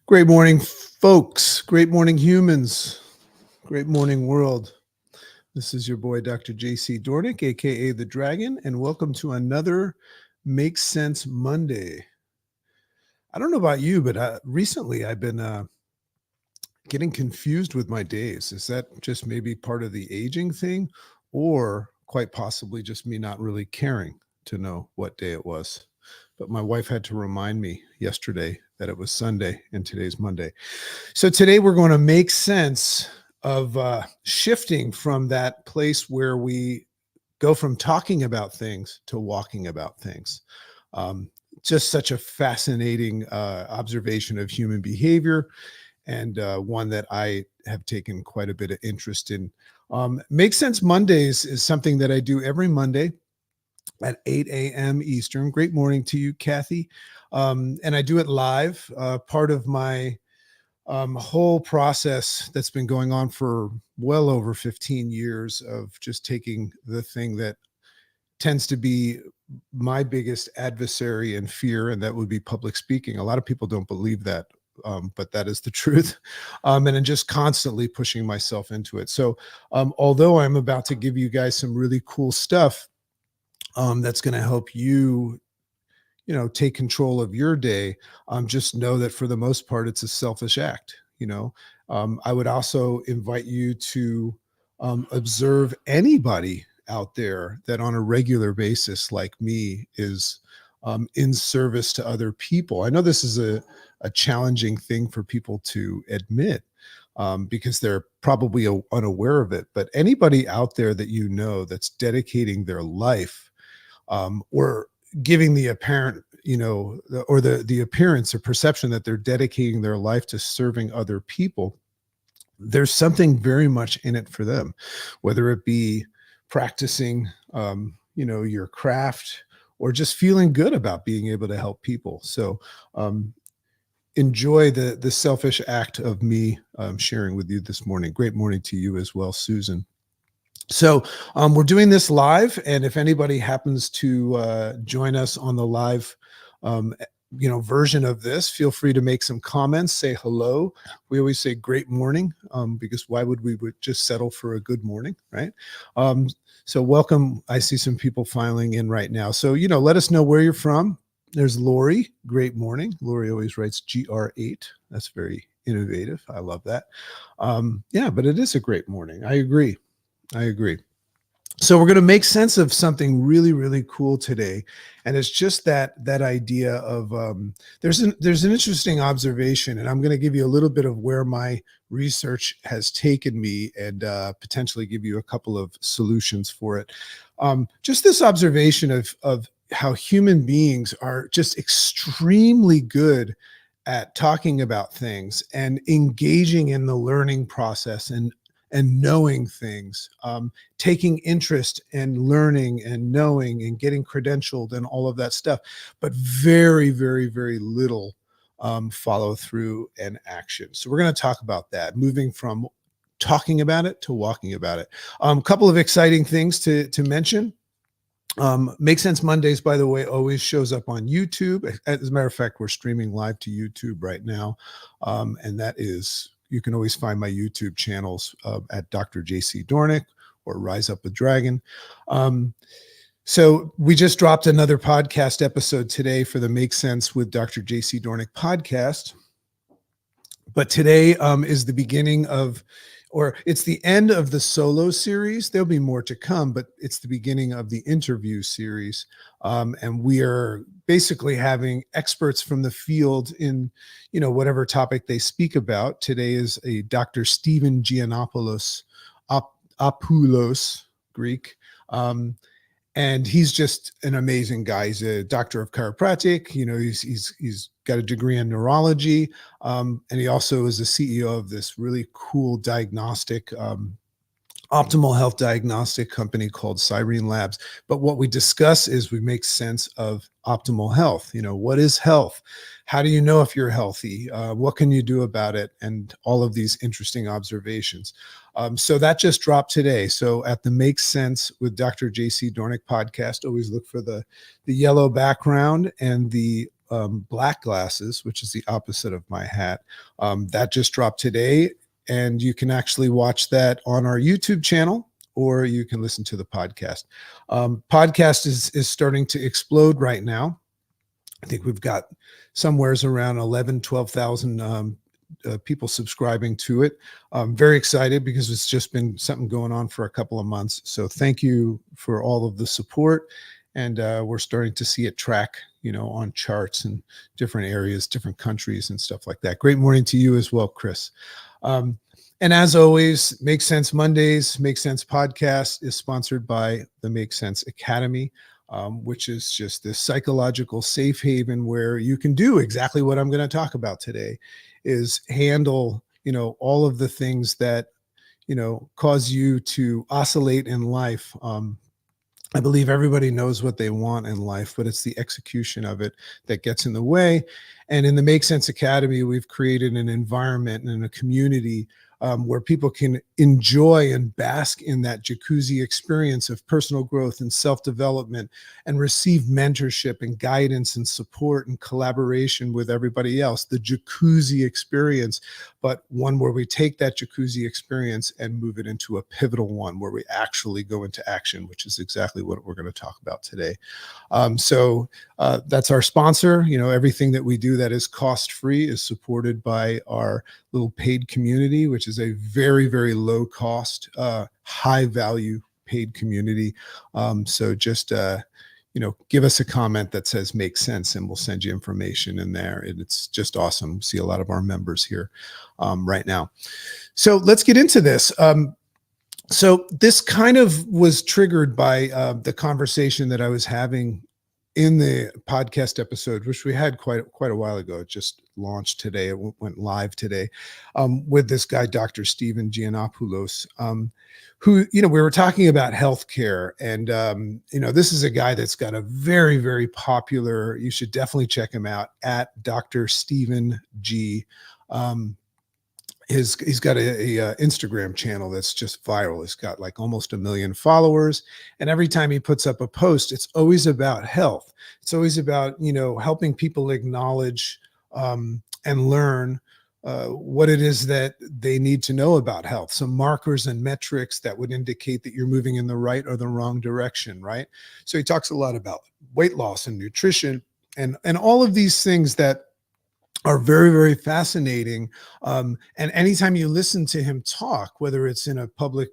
Great morning, folks. Great morning, humans. Great morning, world. This is your boy, Dr. JC Doornick, aka the Dragon, and welcome to another Make Sense Monday. I don't know about you, but recently I've been getting confused with my days. Is that just maybe part of the aging thing, or quite possibly just me not really caring to know what day it was? But my wife had to remind me yesterday that it was Sunday and today's Monday. So today we're going to make sense of shifting from that place where we go from talking about things to walking about things. Um, just such a fascinating observation of human behavior, and one that I have taken quite a bit of interest in. Make Sense Mondays is something that I do every Monday at 8 a.m. Eastern. Great morning to you, Kathy. And I do it live. Part of my whole process that's been going on for well over 15 years of just taking the thing that tends to be my biggest adversary and fear, and that would be public speaking. A lot of people don't believe that, but that is the truth. And I'm just constantly pushing myself into it. So although I'm about to give you guys some really cool stuff that's going to help you take control of your day, just know that for the most part it's a selfish act. I would also invite you to observe anybody out there that on a regular basis, like me, is in service to other people. I know this is a challenging thing for people to admit, because they're probably unaware of it, but anybody out there that that's dedicating their life, or giving the apparent, or the appearance or perception that they're dedicating their life to serving other people, there's something very much in it for them, whether it be practicing, your craft, or just feeling good about being able to help people. So enjoy the selfish act of me sharing with you this morning. Great morning to you as well, Susan. So we're doing this live, and if anybody happens to join us on the live version of this, feel free to make some comments, say hello. We always say great morning, because why would we just settle for a good morning, right? So welcome. I see some people filing in right now. So, let us know where you're from. There's Lori. Great morning. Lori always writes GR8. That's very innovative. I love that. Yeah, but it is a great morning. I agree. So we're going to make sense of something really, really cool today. And it's just that idea of there's an interesting observation, and I'm going to give you a little bit of where my research has taken me, and potentially give you a couple of solutions for it. Just this observation of how human beings are just extremely good at talking about things and engaging in the learning process and knowing things, taking interest and learning and knowing and getting credentialed and all of that stuff, but very, very, very little follow through and action. So we're going to talk about that, moving from talking about it to walking about it. A couple of exciting things to mention. Make Sense Mondays, by the way, always shows up on YouTube. As a matter of fact, we're streaming live to YouTube right now. And that is, you can always find my YouTube channels at Dr. JC Doornick or Rise Up with Dragon. So we just dropped another podcast episode today for the Make Sense with Dr. JC Doornick podcast. But today is the beginning of, or it's the end of the solo series. There'll be more to come, but it's the beginning of the interview series. And we are basically having experts from the field in, whatever topic they speak about. Today is a Dr. Stephen Geanopulos, Apulos, Greek. And he's just an amazing guy. He's a doctor of chiropractic. He's got a degree in neurology, and he also is the CEO of this really cool diagnostic, optimal health diagnostic company called Cyrene Labs. But what we discuss is we make sense of optimal health. What is health? How do you know if you're healthy? What can you do about it? And all of these interesting observations. So that just dropped today. So at the Make Sense with Dr. JC Doornick podcast, always look for the yellow background and the black glasses, which is the opposite of my hat. That just dropped today, and you can actually watch that on our YouTube channel, or you can listen to the podcast. Podcast is starting to explode right now. I think we've got somewheres around 11, 12,000 people subscribing to it. I'm very excited because it's just been something going on for a couple of months. So thank you for all of the support. And we're starting to see it track, on charts in different areas, different countries and stuff like that. Great morning to you as well, Chris. And as always, Make Sense Mondays, Make Sense Podcast is sponsored by the Make Sense Academy, which is just this psychological safe haven where you can do exactly what I'm going to talk about today, is handle, all of the things that, cause you to oscillate in life. I believe everybody knows what they want in life, but it's the execution of it that gets in the way. And in the Make Sense Academy, we've created an environment and a community where people can enjoy and bask in that jacuzzi experience of personal growth and self-development, and receive mentorship and guidance and support and collaboration with everybody else. The jacuzzi experience, but one where we take that jacuzzi experience and move it into a pivotal one where we actually go into action, which is exactly what we're going to talk about today. So that's our sponsor. Everything that we do that is cost-free is supported by our little paid community, which is a very, very low cost, high value paid community. So just, give us a comment that says "Make Sense" and we'll send you information in there. And it's just awesome. See a lot of our members here right now. So let's get into this. So this kind of was triggered by the conversation that I was having in the podcast episode, which we had quite a while ago. It just launched today. It went live today with this guy, Dr. Stephen Geanopulos, who, we were talking about healthcare. And, this is a guy that's got a very, very popular, you should definitely check him out, at Dr. Stephen G. He's got a Instagram channel that's just viral. It's got like almost 1 million followers. And every time he puts up a post, it's always about health. It's always about, helping people acknowledge and learn what it is that they need to know about health. Some markers and metrics that would indicate that you're moving in the right or the wrong direction, right? So he talks a lot about weight loss and nutrition and all of these things that are very, very fascinating. And anytime you listen to him talk, whether it's in a public,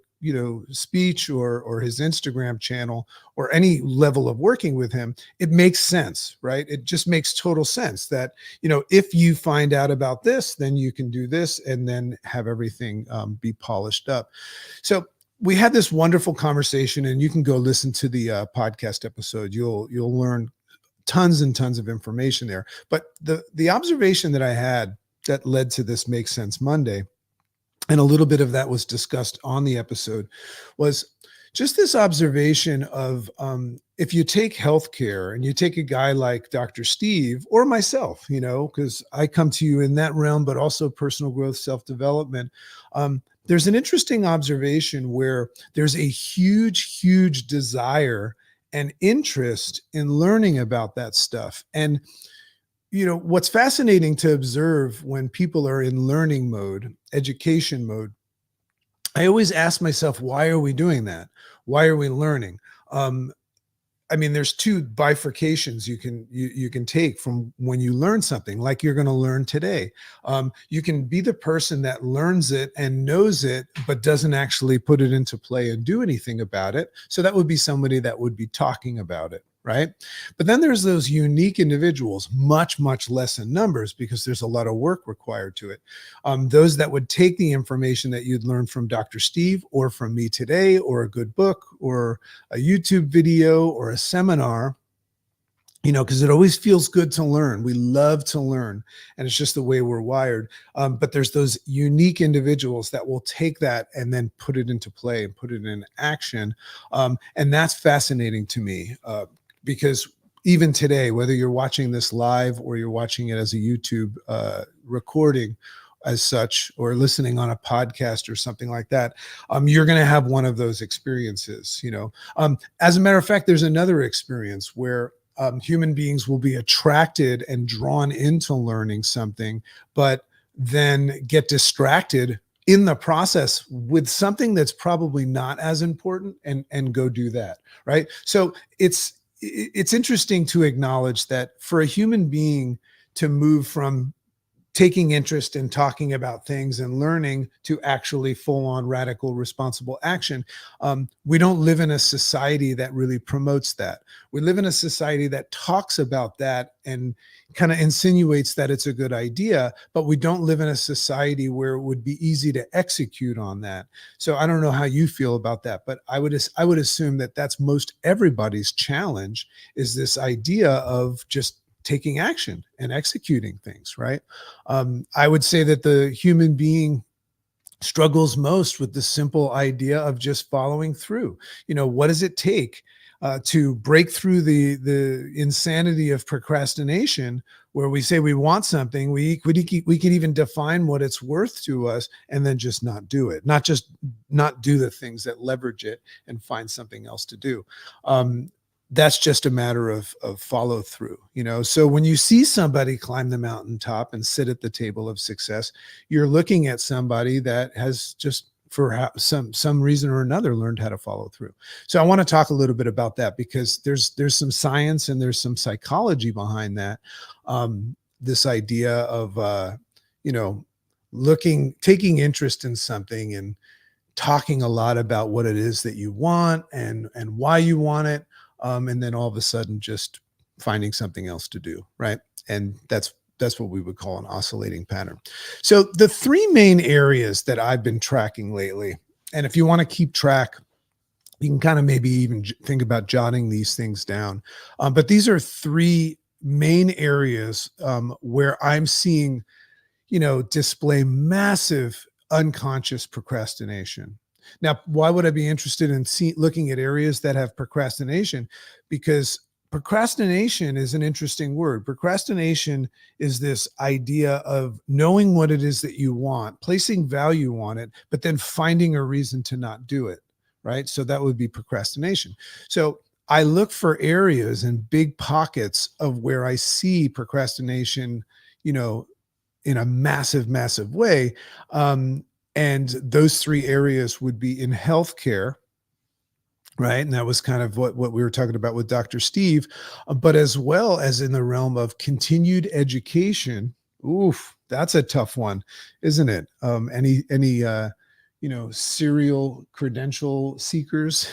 speech or his Instagram channel or any level of working with him, it makes sense, right? It just makes total sense that, if you find out about this, then you can do this and then have everything be polished up. So we had this wonderful conversation, and you can go listen to the podcast episode. You'll learn tons and tons of information there. But the observation that I had that led to this Make Sense Monday, and a little bit of that was discussed on the episode, was just this observation of if you take healthcare and you take a guy like Dr. Steve or myself, because I come to you in that realm, but also personal growth, self-development. There's an interesting observation where there's a huge, huge desire and interest in learning about that stuff. And, what's fascinating to observe when people are in learning mode, education mode, I always ask myself, why are we doing that? Why are we learning? There's two bifurcations you can take from when you learn something, like you're going to learn today. You can be the person that learns it and knows it, but doesn't actually put it into play and do anything about it. So that would be somebody that would be talking about it, right? But then there's those unique individuals, much, much less in numbers because there's a lot of work required to it. Those that would take the information that you'd learned from Dr. Steve or from me today, or a good book or a YouTube video or a seminar, because it always feels good to learn. We love to learn, and it's just the way we're wired. But there's those unique individuals that will take that and then put it into play and put it in action. And that's fascinating to me because even today, whether you're watching this live or you're watching it as a YouTube recording as such, or listening on a podcast or something like that, you're going to have one of those experiences. As a matter of fact, there's another experience where human beings will be attracted and drawn into learning something, but then get distracted in the process with something that's probably not as important and go do that, right? So it's interesting to acknowledge that for a human being to move from taking interest in talking about things and learning to actually full on radical responsible action. We don't live in a society that really promotes that. We live in a society that talks about that and kind of insinuates that it's a good idea, but we don't live in a society where it would be easy to execute on that. So I don't know how you feel about that, but I would assume that that's most everybody's challenge, is this idea of just taking action and executing things, right? I would say that the human being struggles most with the simple idea of just following through. What does it take to break through the insanity of procrastination, where we say we want something, we can even define what it's worth to us, and then just not do it, not do the things that leverage it and find something else to do. That's just a matter of follow through. So when you see somebody climb the mountaintop and sit at the table of success, you're looking at somebody that has just, for some reason or another, learned how to follow through. So I want to talk a little bit about that, because there's some science and there's some psychology behind that. This idea of you know taking interest in something and talking a lot about what it is that you want and why you want it, and then all of a sudden just finding something else to do, right? And that's what we would call an oscillating pattern. So the three main areas that I've been tracking lately, and if you want to keep track, you can kind of maybe even think about jotting these things down. But these are three main areas where I'm seeing, display massive unconscious procrastination. Now, why would I be interested in looking at areas that have procrastination? Because procrastination is an interesting word. Procrastination is this idea of knowing what it is that you want, placing value on it, but then finding a reason to not do it, right? So that would be procrastination. So I look for areas and big pockets of where I see procrastination, in a massive, massive way. And those three areas would be in healthcare, right? And that was kind of what we were talking about with Dr. Steve, but as well as in the realm of continued education. Oof, that's a tough one, isn't it? Any serial credential seekers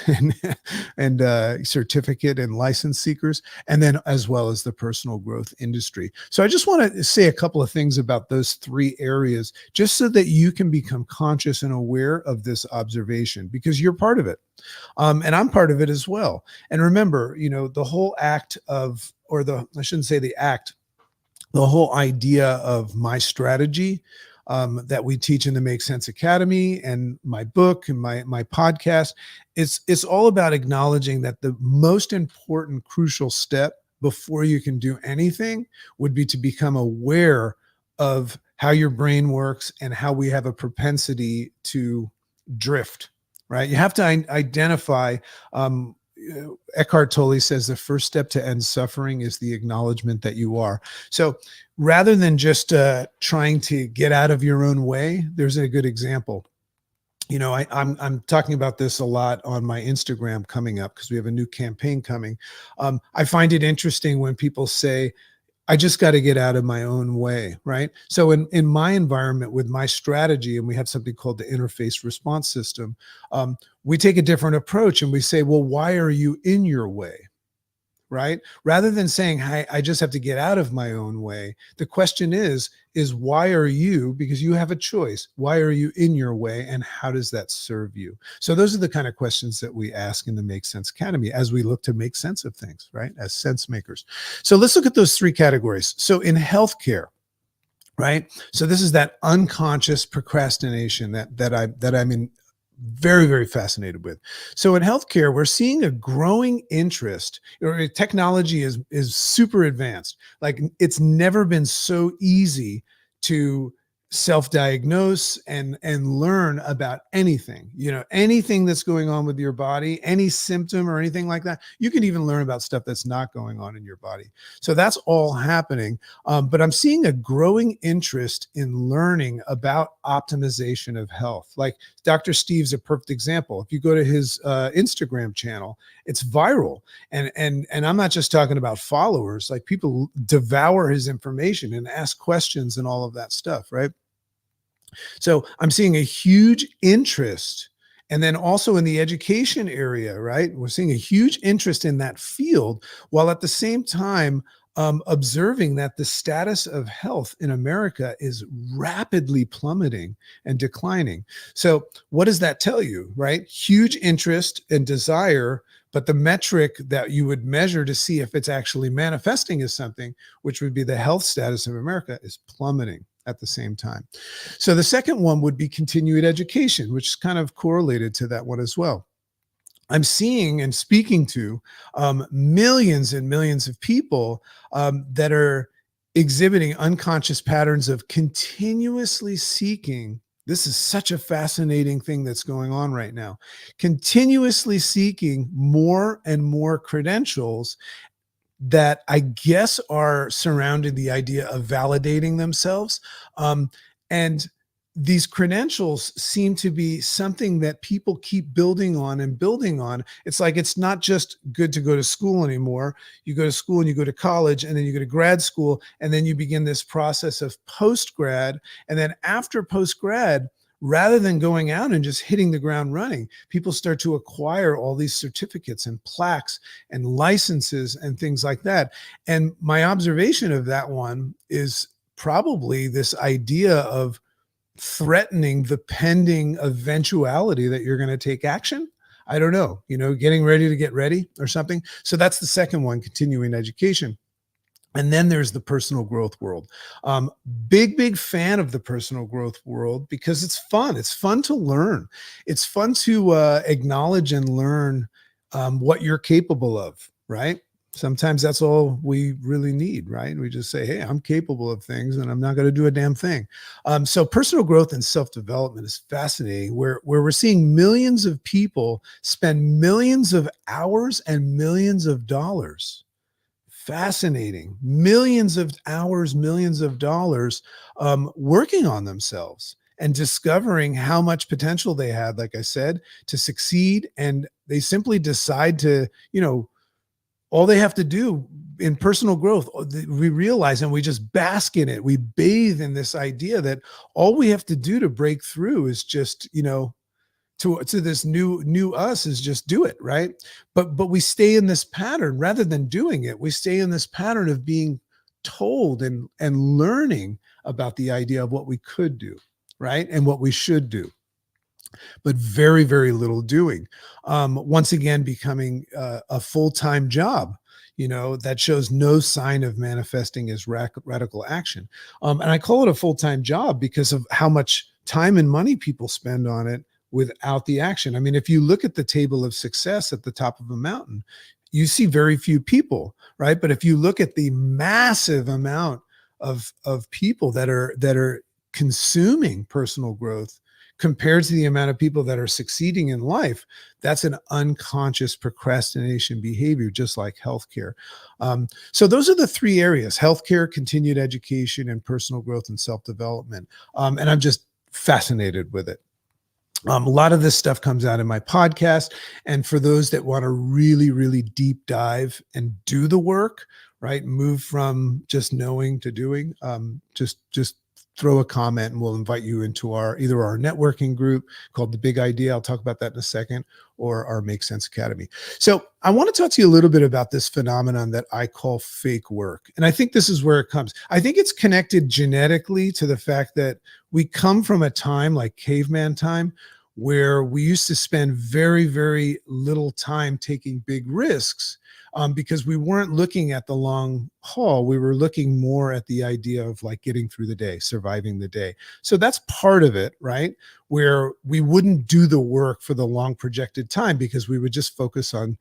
and certificate and license seekers, and then as well as the personal growth industry. So I just want to say a couple of things about those three areas, just so that you can become conscious and aware of this observation, because you're part of it. And I'm part of it as well. And remember, the whole act of, I shouldn't say the act, the whole idea of my strategy that we teach in the Make Sense Academy and my book and my podcast, it's all about acknowledging that the most important, crucial step before you can do anything would be to become aware of how your brain works and how we have a propensity to drift, right? You have to identify. Eckhart Tolle says the first step to end suffering is the acknowledgement that you are. So rather than just trying to get out of your own way, there's a good example. I'm talking about this a lot on my Instagram coming up, because we have a new campaign coming. I find it interesting when people say, I just got to get out of my own way, right? So in my environment with my strategy, and we have something called the interface response system, we take a different approach and we say, well, why are you in your way? Right? Rather than saying, hey, I just have to get out of my own way. The question is why are you, because you have a choice, why are you in your way, and how does that serve you? So those are the kind of questions that we ask in the Make Sense Academy as we look to make sense of things, right? As sense makers. So let's look at those three categories. So in healthcare, right? So this is that unconscious procrastination that I'm in very, very fascinated with. So in healthcare, we're seeing a growing interest. Technology is super advanced. Like, it's never been so easy to self-diagnose and learn about anything, anything that's going on with your body, any symptom or anything like that. You can even learn about stuff that's not going on in your body. So that's all happening. But I'm seeing a growing interest in learning about optimization of health. Like Dr. Steve's a perfect example. If you go to his Instagram channel, it's viral. And I'm not just talking about followers, like people devour his information and ask questions and all of that stuff, right? So I'm seeing a huge interest. And then also in the education area, right? We're seeing a huge interest in that field, while at the same time observing that the status of health in America is rapidly plummeting and declining. So, what does that tell you, right? Huge interest and desire, but the metric that you would measure to see if it's actually manifesting as something, which would be the health status of America, is plummeting at the same time. So the second one would be continued education, which is kind of correlated to that one as well. I'm seeing and speaking to millions and millions of people that are exhibiting unconscious patterns of continuously seeking. This is such a fascinating thing that's going on right now. Continuously seeking more and more credentials that I guess are surrounding the idea of validating themselves. And these credentials seem to be something that people keep building on and building on. It's like it's not just good to go to school anymore. You go to school and you go to college and then you go to grad school and then you begin this process of post grad. And then after post grad, rather than going out and just hitting the ground running, people start to acquire all these certificates and plaques and licenses and things like that. And my observation of that one is probably this idea of threatening the pending eventuality that you're going to take action. I don't know, getting ready to get ready or something. So that's the second one, continuing education. And then there's the personal growth world. Big fan of the personal growth world because it's fun. It's fun to learn. It's fun to acknowledge and learn what you're capable of, right? Sometimes that's all we really need, right? We just say, hey, I'm capable of things and I'm not going to do a damn thing. So personal growth and self-development is fascinating, where we're seeing millions of people spend millions of hours and millions of dollars. Fascinating. Millions of hours, millions of dollars working on themselves and discovering how much potential they had, like I said, to succeed. And they simply decide to, all they have to do in personal growth, we realize, and we just bask in it. We bathe in this idea that all we have to do to break through is just, to this new us is just do it, right? But we stay in this pattern rather than doing it. We stay in this pattern of being told and learning about the idea of what we could do, right? And what we should do, but very, very little doing. Once again, becoming a full-time job, that shows no sign of manifesting as radical action. And I call it a full-time job because of how much time and money people spend on it without the action. I mean, if you look at the table of success at the top of a mountain, you see very few people, right? But if you look at the massive amount of people that are consuming personal growth compared to the amount of people that are succeeding in life, that's an unconscious procrastination behavior, just like healthcare. So those are the three areas: healthcare, continued education, and personal growth and self-development. And I'm just fascinated with it. A lot of this stuff comes out in my podcast. And for those that want to really, really deep dive and do the work, right? Move from just knowing to doing, just throw a comment and we'll invite you into either our networking group called The Big Idea. I'll talk about that in a second, or our Make Sense Academy. So I want to talk to you a little bit about this phenomenon that I call fake work. And I think this is where it comes. I think it's connected genetically to the fact that we come from a time like caveman time, where we used to spend very, very little time taking big risks because we weren't looking at the long haul. We were looking more at the idea of like getting through the day, surviving the day. So that's part of it, right? Where we wouldn't do the work for the long projected time because we would just focus on,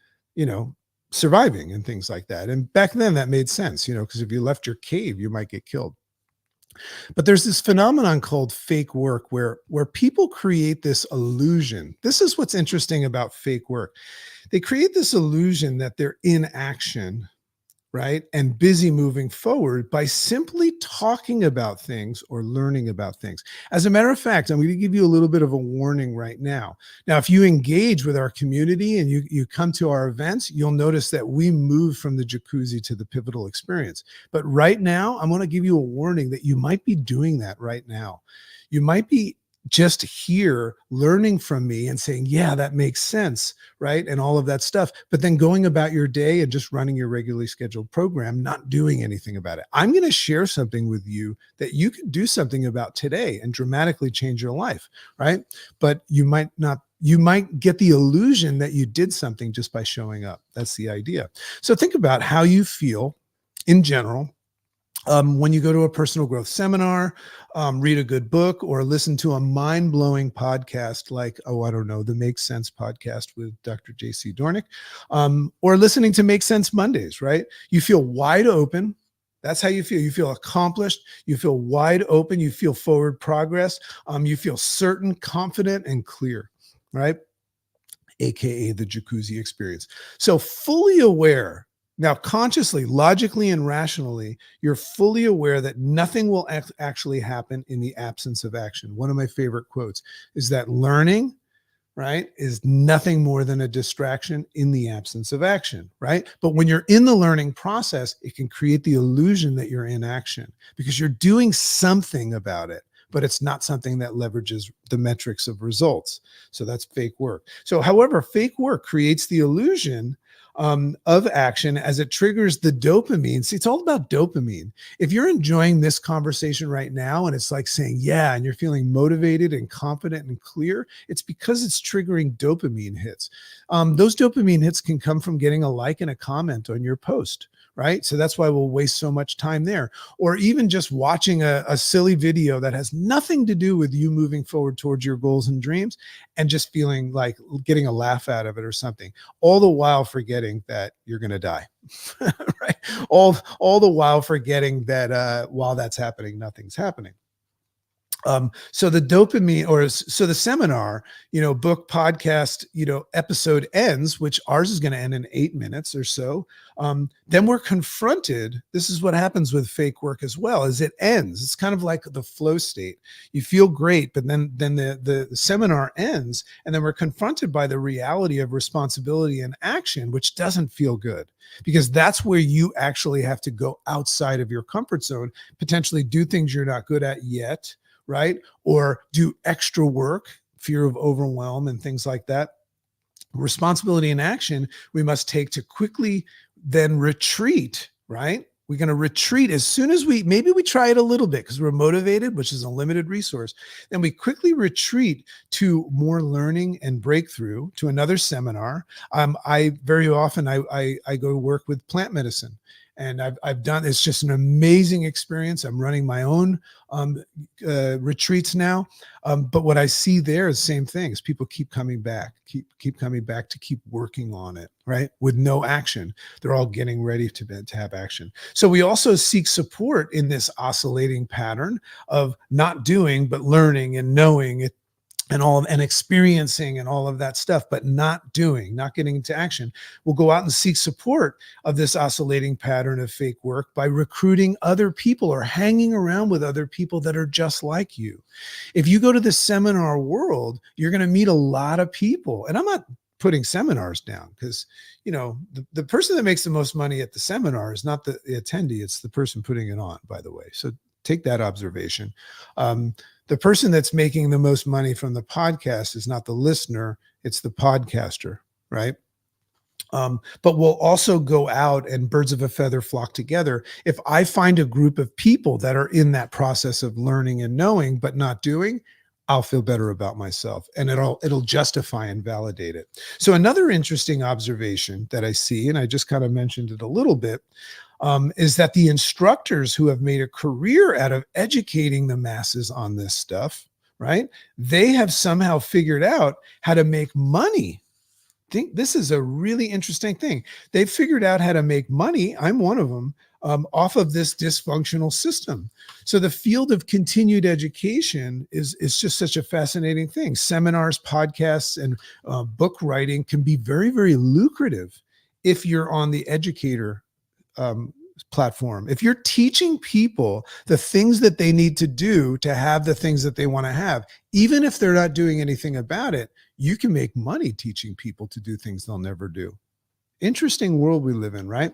surviving and things like that. And back then that made sense, because if you left your cave, you might get killed. But there's this phenomenon called fake work where people create this illusion. This is what's interesting about fake work. They create this illusion that they're in action, right? And busy moving forward by simply talking about things or learning about things. As a matter of fact, I'm going to give you a little bit of a warning right now. Now, if you engage with our community and you come to our events, you'll notice that we move from the jacuzzi to the pivotal experience. But right now, I'm going to give you a warning that you might be doing that right now. You might be just here learning from me and saying, yeah, that makes sense, right? And all of that stuff. But then going about your day and just running your regularly scheduled program, not doing anything about it. I'm going to share something with you that you can do something about today and dramatically change your life, right? But you might not. You might get the illusion that you did something just by showing up. That's the idea. So think about how you feel in general when you go to a personal growth seminar, read a good book, or listen to a mind-blowing podcast like, oh, I don't know, the Make Sense podcast with Dr. JC Doornick, or listening to Make Sense Mondays, right? You feel wide open. That's how you feel. You feel accomplished. You feel wide open. You feel forward progress. You feel certain, confident, and clear, right? AKA the jacuzzi experience. So fully aware. Now, consciously, logically, and rationally, you're fully aware that nothing will actually happen in the absence of action. One of my favorite quotes is that learning, right, is nothing more than a distraction in the absence of action, right? But when you're in the learning process, it can create the illusion that you're in action because you're doing something about it, but it's not something that leverages the metrics of results. So that's fake work. So, however, fake work creates the illusion of action as it triggers the dopamine. See, it's all about dopamine. If you're enjoying this conversation right now and it's like saying, yeah, and you're feeling motivated and confident and clear, it's because it's triggering dopamine hits. Those dopamine hits can come from getting a like and a comment on your post, right? So that's why we'll waste so much time there. Or even just watching a silly video that has nothing to do with you moving forward towards your goals and dreams and just feeling like getting a laugh out of it or something, all the while forgetting that you're going to die, right? All the while forgetting that while that's happening, nothing's happening. So the dopamine, so the seminar, book, podcast, episode ends, which ours is going to end in 8 minutes or so. Then we're confronted. This is what happens with fake work as well, is it ends. It's kind of like the flow state. You feel great, but then the seminar ends, and then we're confronted by the reality of responsibility and action, which doesn't feel good because that's where you actually have to go outside of your comfort zone, potentially do things you're not good at yet, right? Or do extra work, fear of overwhelm and things like that. Responsibility and action we must take to quickly then retreat, right? We're going to retreat as soon as maybe we try it a little bit because we're motivated, which is a limited resource. Then we quickly retreat to more learning and breakthrough, to another seminar. I very often I go work with plant medicine. And I've done, it's just an amazing experience. I'm running my own retreats now. But what I see there is the same things. People keep coming back, keep coming back to keep working on it, right? With no action. They're all getting ready to have action. So we also seek support in this oscillating pattern of not doing, but learning and knowing it, and experiencing and all of that stuff, but not doing, not getting into action. We'll go out and seek support of this oscillating pattern of fake work by recruiting other people or hanging around with other people that are just like you. If you go to the seminar world, you're going to meet a lot of people. And I'm not putting seminars down because, the person that makes the most money at the seminar is not the attendee, it's the person putting it on, by the way. So take that observation. The person that's making the most money from the podcast is not the listener, it's the podcaster, right? But we'll also go out and birds of a feather flock together. If I find a group of people that are in that process of learning and knowing, but not doing, I'll feel better about myself and it'll justify and validate it. So another interesting observation that I see, and I just kind of mentioned it a little bit, is that the instructors who have made a career out of educating the masses on this stuff, right? They have somehow figured out how to make money. I think this is a really interesting thing. They've figured out how to make money. I'm one of them off of this dysfunctional system. So the field of continued education is just such a fascinating thing. Seminars, podcasts, and book writing can be very, very lucrative if you're on the educator platform. If you're teaching people the things that they need to do to have the things that they want to have, even if they're not doing anything about it, you can make money teaching people to do things they'll never do. Interesting world we live in, right?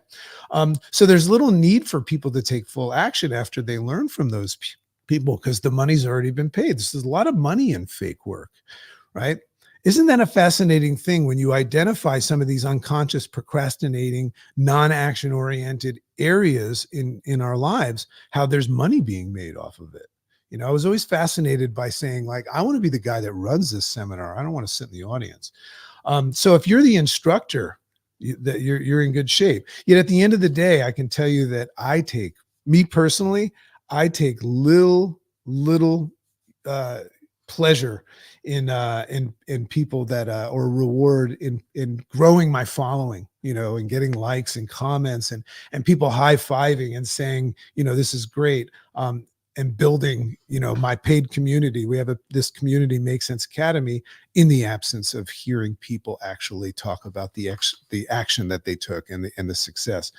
So there's little need for people to take full action after they learn from those people because the money's already been paid. This is a lot of money in fake work, right? Isn't that a fascinating thing when you identify some of these unconscious, procrastinating, non-action oriented areas in our lives, how there's money being made off of it? You know, I was always fascinated by saying, like, I want to be the guy that runs this seminar. I don't want to sit in the audience. So if you're the instructor, that you're in good shape. Yet at the end of the day, I can tell you that me personally, I take little pleasure in people that or reward in growing my following, you know, and getting likes and comments and people high-fiving and saying, you know, this is great. And building, you know, my paid community. We have this community, Make Sense Academy, in the absence of hearing people actually talk about the action that they took and the success.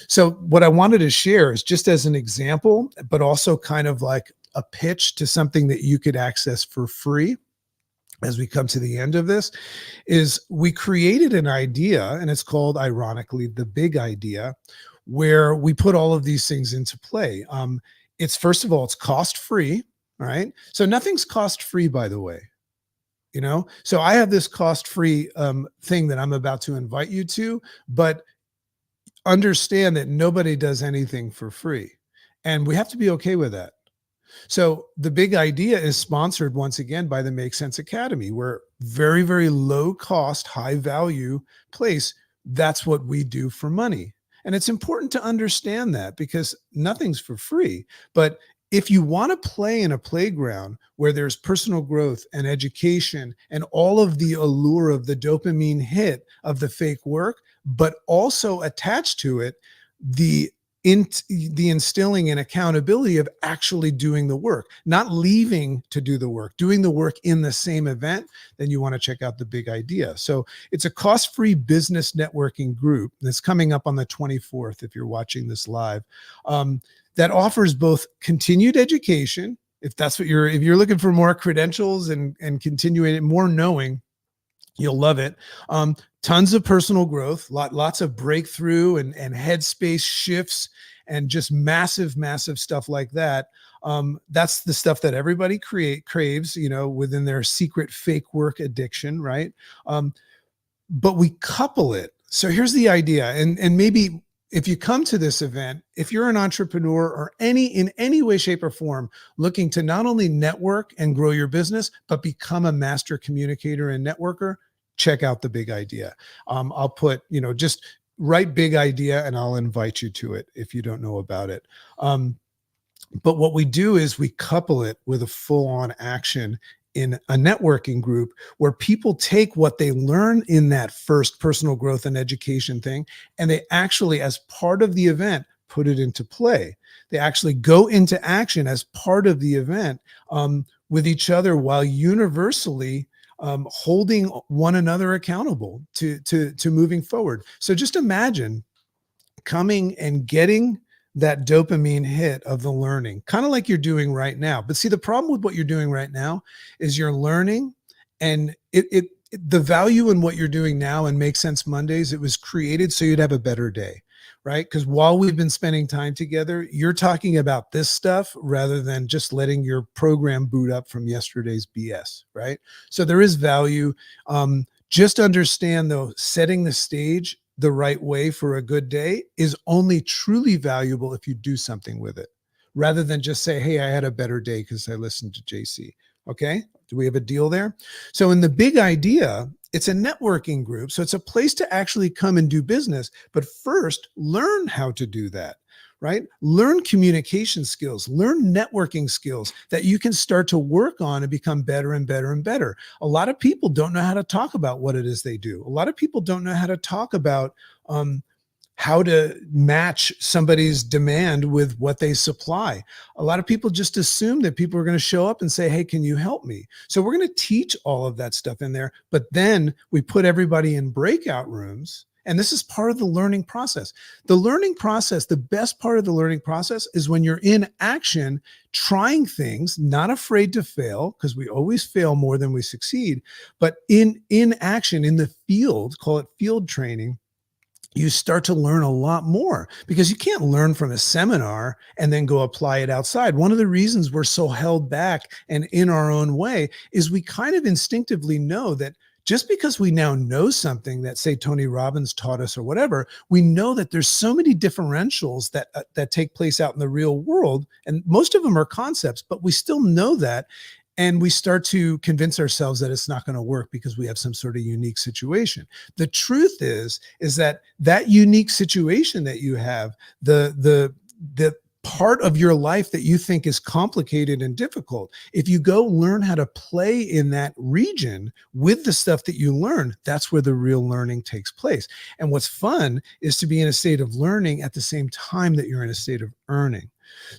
So what I wanted to share is just as an example, but also kind of like a pitch to something that you could access for free as we come to the end of this, is we created an idea, and it's called, ironically, the Big Idea, where we put all of these things into play. It's, first of all, it's cost free. All right. So nothing's cost free, by the way. You know, so I have this cost free thing that I'm about to invite you to, but understand that nobody does anything for free. And we have to be okay with that. So the Big Idea is sponsored once again by the Make Sense Academy. We're very, very low cost, high value place. That's what we do for money. And it's important to understand that because nothing's for free. But if you want to play in a playground where there's personal growth and education and all of the allure of the dopamine hit of the fake work, but also attached to it, the instilling and accountability of actually doing the work, not leaving to do the work, doing the work in the same event, then you want to check out the Big Idea. So it's a cost-free business networking group that's coming up on the 24th, if you're watching this live, that offers both continued education, if you're looking for more credentials and continuing more knowing, you'll love it. Tons of personal growth, lots of breakthrough and headspace shifts and just massive stuff like that. That's the stuff that everybody craves, you know, within their secret fake work addiction, right? But we couple it. So here's the idea. And maybe if you come to this event, if you're an entrepreneur or in any way, shape, or form looking to not only network and grow your business, but become a master communicator and networker, check out the Big Idea. I'll put, you know, just write Big Idea and I'll invite you to it if you don't know about it. But what we do is we couple it with a full-on action in a networking group where people take what they learn in that first personal growth and education thing, and they actually, as part of the event, put it into play. They actually go into action as part of the event with each other while universally holding one another accountable to moving forward. So just imagine coming and getting that dopamine hit of the learning, kind of like you're doing right now. But see, the problem with what you're doing right now is you're learning, and the value in what you're doing now and Make Sense Mondays, it was created so you'd have a better day, right? Because while we've been spending time together, you're talking about this stuff rather than just letting your program boot up from yesterday's BS, right? So there is value. Just understand, though, setting the stage the right way for a good day is only truly valuable if you do something with it, rather than just say, hey, I had a better day because I listened to JC. Okay. Do we have a deal there? So in the Big Idea, it's a networking group. So it's a place to actually come and do business, but first learn how to do that, right? Learn communication skills, learn networking skills that you can start to work on and become better and better and better. A lot of people don't know how to talk about what it is they do. A lot of people don't know how to talk about how to match somebody's demand with what they supply. A lot of people just assume that people are going to show up and say, "Hey, can you help me?" So we're going to teach all of that stuff in there, but then we put everybody in breakout rooms. And this is part of the learning process. The learning process, the best part of the learning process is when you're in action, trying things, not afraid to fail, because we always fail more than we succeed, but in action, in the field, call it field training, you start to learn a lot more because you can't learn from a seminar and then go apply it outside. One of the reasons we're so held back and in our own way is we kind of instinctively know that just because we now know something that, say, Tony Robbins taught us or whatever, we know that there's so many differentials that take place out in the real world, and most of them are concepts, but we still know that. And we start to convince ourselves that it's not going to work because we have some sort of unique situation. The truth is that unique situation that you have, the part of your life that you think is complicated and difficult, if you go learn how to play in that region with the stuff that you learn, that's where the real learning takes place. And what's fun is to be in a state of learning at the same time that you're in a state of earning.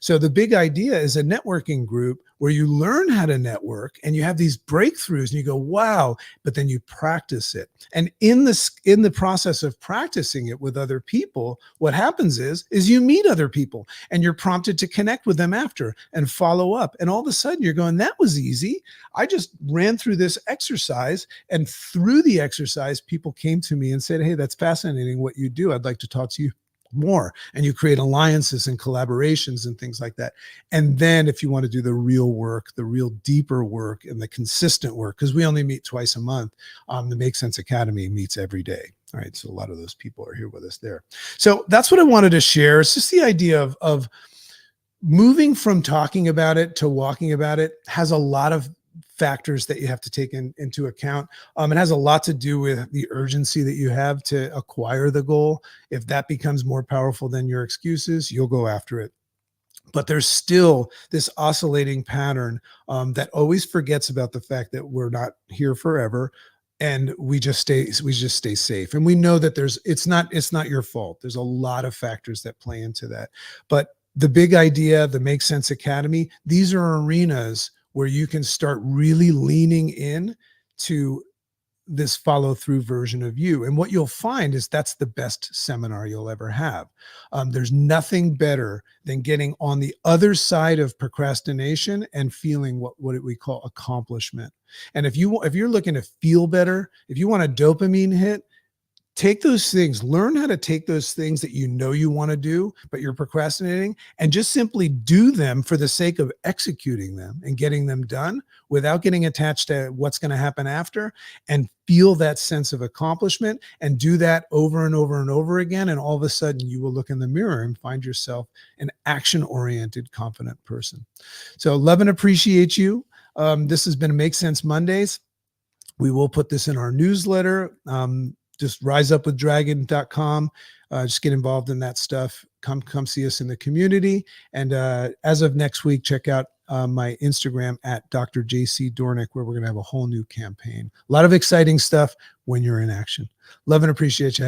So the big idea is a networking group where you learn how to network and you have these breakthroughs and you go, wow, but then you practice it. And in the process of practicing it with other people, what happens is you meet other people and you're prompted to connect with them after and follow up. And all of a sudden you're going, that was easy. I just ran through this exercise, and through the exercise, people came to me and said, hey, that's fascinating what you do. I'd like to talk to you more. And you create alliances and collaborations and things like that. And then if you want to do the real work, the real deeper work and the consistent work, because we only meet twice a month, the Make Sense Academy meets every day. All right. So a lot of those people are here with us there. So that's what I wanted to share. It's just the idea of moving from talking about it to walking about it has a lot of factors that you have to take into account. It has a lot to do with the urgency that you have to acquire the goal. If that becomes more powerful than your excuses, you'll go after it. But there's still this oscillating pattern that always forgets about the fact that we're not here forever, and we just stay safe. And we know that it's not your fault. There's a lot of factors that play into that. But the big idea, the Make Sense Academy, these are arenas where you can start really leaning in to this follow through version of you. And what you'll find is that's the best seminar you'll ever have. There's nothing better than getting on the other side of procrastination and feeling what we call accomplishment. And if you're looking to feel better, if you want a dopamine hit, take those things, learn how to take those things that you know you want to do, but you're procrastinating, and just simply do them for the sake of executing them and getting them done without getting attached to what's going to happen after, and feel that sense of accomplishment, and do that over and over and over again. And all of a sudden you will look in the mirror and find yourself an action-oriented, confident person. So love and appreciate you. This has been Make Sense Mondays. We will put this in our newsletter. Just riseupwithdragon.com. Just get involved in that stuff. Come see us in the community. And as of next week, check out my Instagram at Dr. JC Doornick, where we're going to have a whole new campaign. A lot of exciting stuff when you're in action. Love and appreciate you.